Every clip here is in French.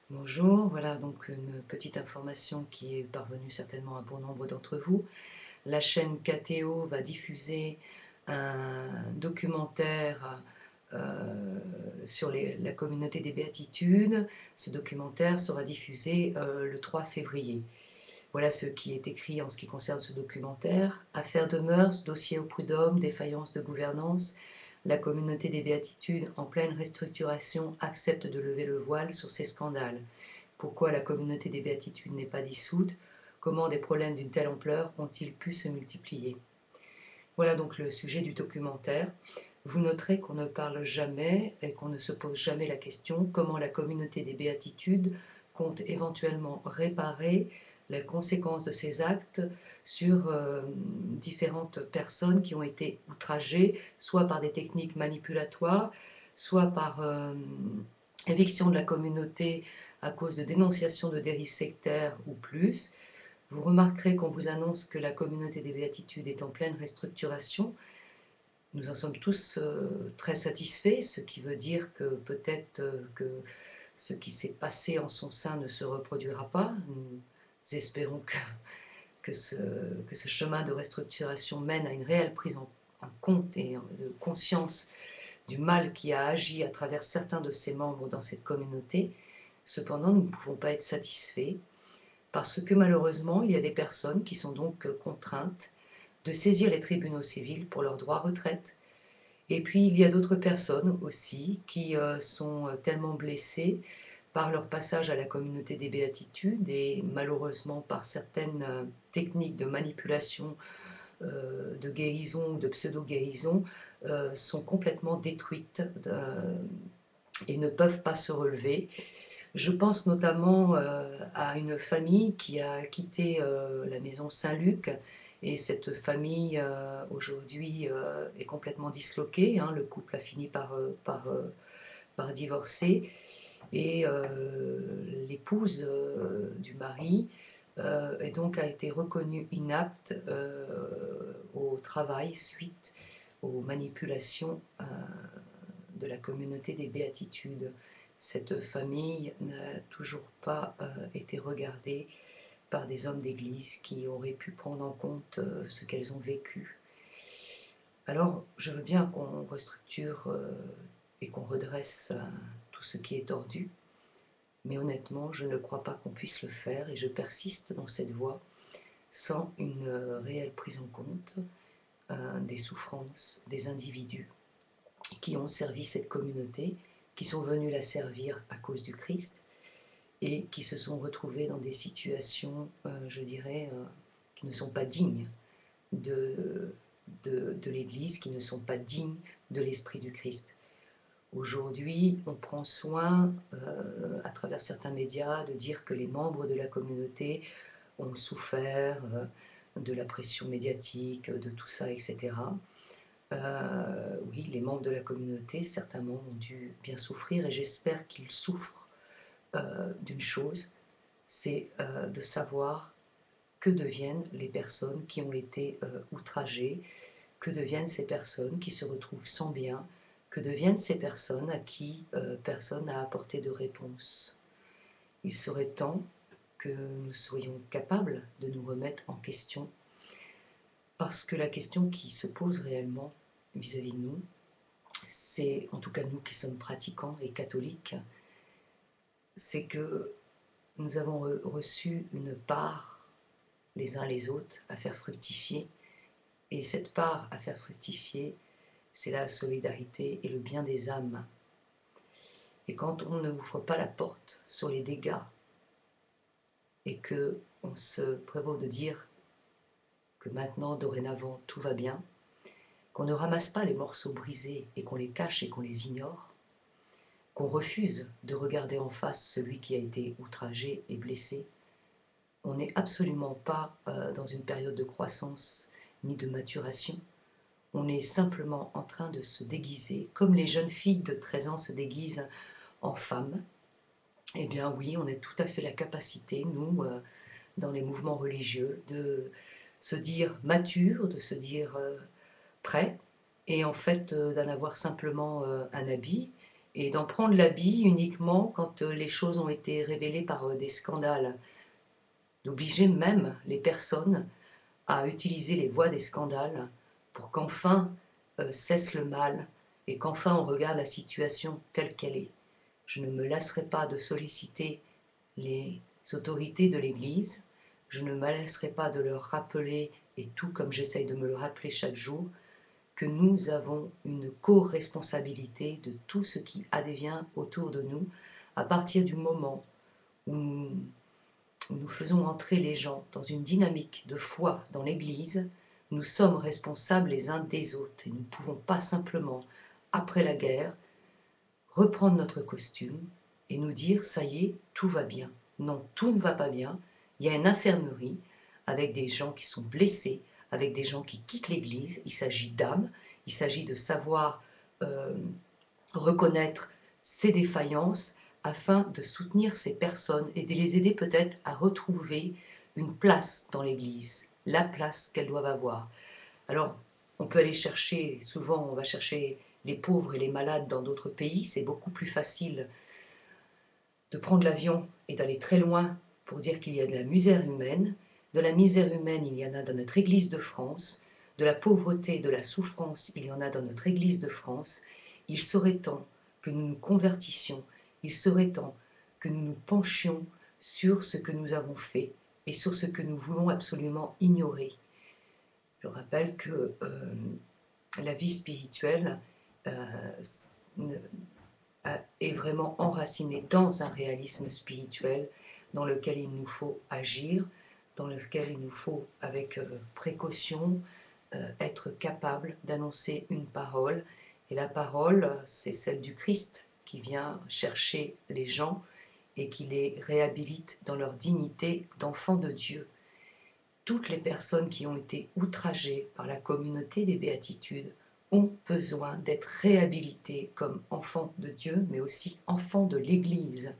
Bonjour, voilà donc une petite information qui est parvenue certainement à bon nombre d'entre vous. La chaîne KTO va diffuser un documentaire sur la communauté des Béatitudes. Ce documentaire sera diffusé le 3 février. Voilà ce qui est écrit en ce qui concerne ce documentaire. Affaires de mœurs, dossier au prud'homme, défaillance de gouvernance. La communauté des Béatitudes, en pleine restructuration, accepte de lever le voile sur ces scandales. Pourquoi la communauté des Béatitudes n'est pas dissoute? Comment des problèmes d'une telle ampleur ont-ils pu se multiplier? Voilà donc le sujet du documentaire. Vous noterez qu'on ne parle jamais et qu'on ne se pose jamais la question comment la communauté des Béatitudes compte éventuellement réparer les conséquences de ces actes sur différentes personnes qui ont été outragées, soit par des techniques manipulatoires, soit par éviction de la communauté à cause de dénonciation de dérives sectaires ou plus. Vous remarquerez qu'on vous annonce que la communauté des Béatitudes est en pleine restructuration. Nous en sommes tous très satisfaits, ce qui veut dire que peut-être que ce qui s'est passé en son sein ne se reproduira pas. Nous espérons que ce chemin de restructuration mène à une réelle prise en compte et de conscience du mal qui a agi à travers certains de ses membres dans cette communauté. Cependant, nous ne pouvons pas être satisfaits parce que malheureusement, il y a des personnes qui sont donc contraintes de saisir les tribunaux civils pour leur droit à retraite. Et puis, il y a d'autres personnes aussi qui sont tellement blessées par leur passage à la communauté des béatitudes et malheureusement par certaines techniques de manipulation, de guérison ou de pseudo-guérison, sont complètement détruites et ne peuvent pas se relever. Je pense notamment à une famille qui a quitté la maison Saint-Luc et cette famille aujourd'hui est complètement disloquée, hein. Le couple a fini par divorcer et l'épouse du mari et donc a été reconnue inapte au travail suite aux manipulations de la communauté des béatitudes. Cette famille n'a toujours pas été regardée par des hommes d'église qui auraient pu prendre en compte ce qu'elles ont vécu. Alors, je veux bien qu'on restructure et qu'on redresse tout ce qui est tordu, mais honnêtement, je ne crois pas qu'on puisse le faire et je persiste dans cette voie sans une réelle prise en compte des souffrances des individus qui ont servi cette communauté, qui sont venus la servir à cause du Christ et qui se sont retrouvés dans des situations, je dirais, qui ne sont pas dignes de, de l'Église, qui ne sont pas dignes de l'Esprit du Christ. Aujourd'hui, on prend soin, à travers certains médias, de dire que les membres de la communauté ont souffert de la pression médiatique, de tout ça, etc. Oui, les membres de la communauté, certains membres ont dû bien souffrir et j'espère qu'ils souffrent d'une chose, c'est de savoir que deviennent les personnes qui ont été outragées, que deviennent ces personnes qui se retrouvent sans bien, que deviennent ces personnes à qui personne n'a apporté de réponse. Il serait temps que nous soyons capables de nous remettre en question, parce que la question qui se pose réellement vis-à-vis de nous, c'est, en tout cas nous qui sommes pratiquants et catholiques, c'est que nous avons reçu une part, les uns les autres, à faire fructifier. Et cette part à faire fructifier, c'est la solidarité et le bien des âmes. Et quand on ne ouvre pas la porte sur les dégâts et que on se prévaut de dire que maintenant, dorénavant, tout va bien, qu'on ne ramasse pas les morceaux brisés et qu'on les cache et qu'on les ignore, qu'on refuse de regarder en face celui qui a été outragé et blessé, on n'est absolument pas dans une période de croissance ni de maturation. On est simplement en train de se déguiser, comme les jeunes filles de 13 ans se déguisent en femmes. Eh bien oui, on a tout à fait la capacité, nous, dans les mouvements religieux, de se dire mature, de se dire prêt, et en fait d'en avoir simplement un habit et d'en prendre l'habit uniquement quand les choses ont été révélées par des scandales, d'obliger même les personnes à utiliser les voies des scandales pour qu'enfin cesse le mal et qu'enfin on regarde la situation telle qu'elle est. Je ne me lasserai pas de solliciter les autorités de l'Église, je ne me lasserai pas de leur rappeler, et tout comme j'essaye de me le rappeler chaque jour, que nous avons une co-responsabilité de tout ce qui advient autour de nous à partir du moment où nous faisons entrer les gens dans une dynamique de foi dans l'Église. Nous sommes responsables les uns des autres et nous ne pouvons pas simplement, après la guerre, reprendre notre costume et nous dire « ça y est, tout va bien ». Non, tout ne va pas bien. Il y a une infirmerie avec des gens qui sont blessés, avec des gens qui quittent l'Église. Il s'agit d'âmes, il s'agit de savoir reconnaître ses défaillances afin de soutenir ces personnes et de les aider peut-être à retrouver une place dans l'Église, la place qu'elles doivent avoir. Alors, on peut aller chercher, souvent on va chercher les pauvres et les malades dans d'autres pays, c'est beaucoup plus facile de prendre l'avion et d'aller très loin pour dire qu'il y a de la misère humaine. De la misère humaine, il y en a dans notre Église de France. De la pauvreté, de la souffrance, il y en a dans notre Église de France. Il serait temps que nous nous convertissions. Il serait temps que nous nous penchions sur ce que nous avons fait et sur ce que nous voulons absolument ignorer. Je rappelle que la vie spirituelle est vraiment enracinée dans un réalisme spirituel dans lequel il nous faut agir, dans lequel il nous faut, avec précaution, être capable d'annoncer une parole. Et la parole, c'est celle du Christ qui vient chercher les gens et qui les réhabilite dans leur dignité d'enfants de Dieu. Toutes les personnes qui ont été outragées par la communauté des béatitudes ont besoin d'être réhabilitées comme enfants de Dieu, mais aussi enfants de l'Église.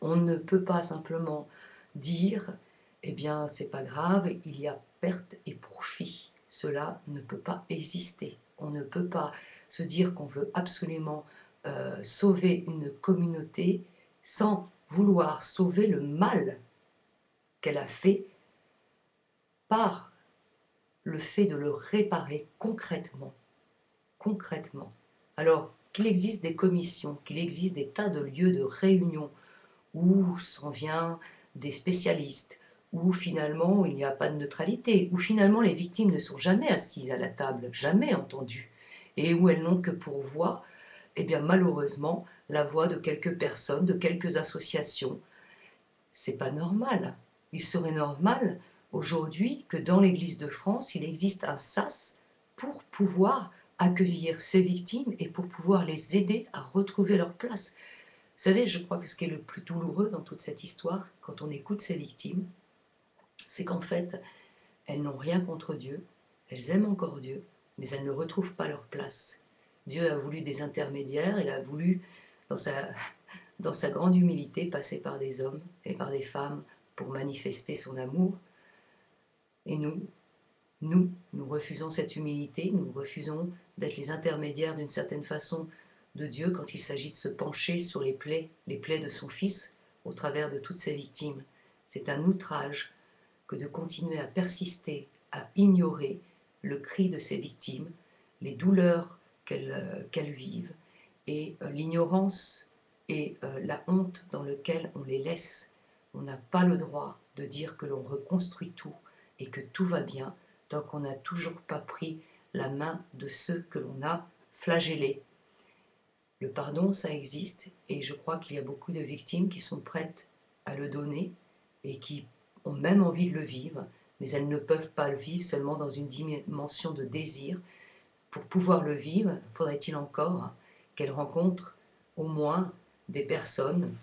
On ne peut pas simplement dire « eh bien, c'est pas grave, il y a perte et profit ». Cela ne peut pas exister. On ne peut pas se dire qu'on veut absolument sauver une communauté sans vouloir sauver le mal qu'elle a fait par le fait de le réparer concrètement. Alors, qu'il existe des commissions, qu'il existe des tas de lieux de réunion où s'en vient des spécialistes, où finalement il n'y a pas de neutralité, où finalement les victimes ne sont jamais assises à la table, jamais entendues, et où elles n'ont que pour voix, eh bien malheureusement, la voix de quelques personnes, de quelques associations. C'est pas normal. Il serait normal aujourd'hui que dans l'Église de France, il existe un sas pour pouvoir accueillir ces victimes et pour pouvoir les aider à retrouver leur place. Vous savez, je crois que ce qui est le plus douloureux dans toute cette histoire, quand on écoute ces victimes, c'est qu'en fait, elles n'ont rien contre Dieu, elles aiment encore Dieu, mais elles ne retrouvent pas leur place. Dieu a voulu des intermédiaires, il a voulu, dans sa grande humilité, passer par des hommes et par des femmes pour manifester son amour. Et nous refusons cette humilité, nous refusons d'être les intermédiaires d'une certaine façon de Dieu quand il s'agit de se pencher sur les plaies de son Fils au travers de toutes ses victimes. C'est un outrage que de continuer à persister, à ignorer le cri de ces victimes, les douleurs qu'elles vivent, et l'ignorance et la honte dans lequel on les laisse. On n'a pas le droit de dire que l'on reconstruit tout et que tout va bien tant qu'on n'a toujours pas pris la main de ceux que l'on a flagellés. Le pardon, ça existe, et je crois qu'il y a beaucoup de victimes qui sont prêtes à le donner et qui ont même envie de le vivre, mais elles ne peuvent pas le vivre seulement dans une dimension de désir. Pour pouvoir le vivre, faudrait-il encore qu'elles rencontrent au moins des personnes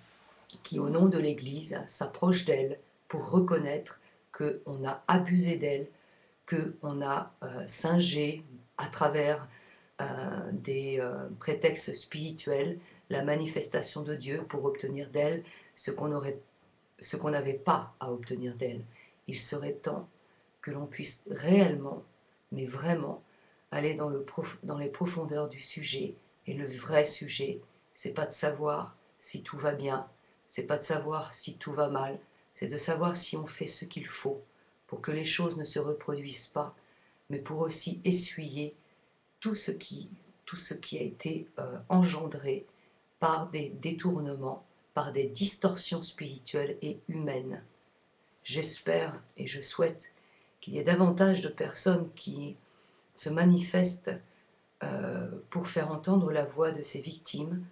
qui, au nom de l'Église, s'approchent d'elles pour reconnaître qu'on a abusé d'elles, qu'on a singé à travers des prétextes spirituels la manifestation de Dieu pour obtenir d'elle ce qu'on n'avait pas à obtenir d'elle. Il serait temps que l'on puisse réellement, mais vraiment, aller dans les profondeurs du sujet Et le vrai sujet, c'est pas de savoir si tout va bien, c'est pas de savoir si tout va mal, c'est de savoir si on fait ce qu'il faut pour que les choses ne se reproduisent pas, mais pour aussi essuyer tout ce qui, tout ce qui a été engendré par des détournements, par des distorsions spirituelles et humaines. J'espère et je souhaite qu'il y ait davantage de personnes qui se manifestent pour faire entendre la voix de ces victimes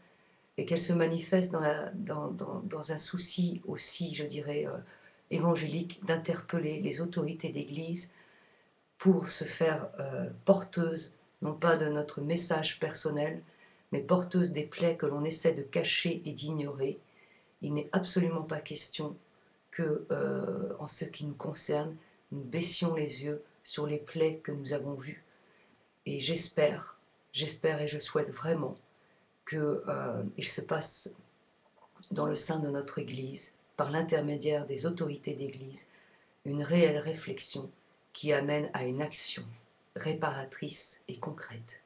et qu'elles se manifestent dans un souci aussi, je dirais, évangélique, d'interpeller les autorités d'Église pour se faire porteuses, non pas de notre message personnel, mais porteuses des plaies que l'on essaie de cacher et d'ignorer. Il n'est absolument pas question que, en ce qui nous concerne, nous baissions les yeux sur les plaies que nous avons vues. Et j'espère et je souhaite vraiment qu'il se passe dans le sein de notre Église, par l'intermédiaire des autorités d'Église, une réelle réflexion qui amène à une action réparatrice et concrète.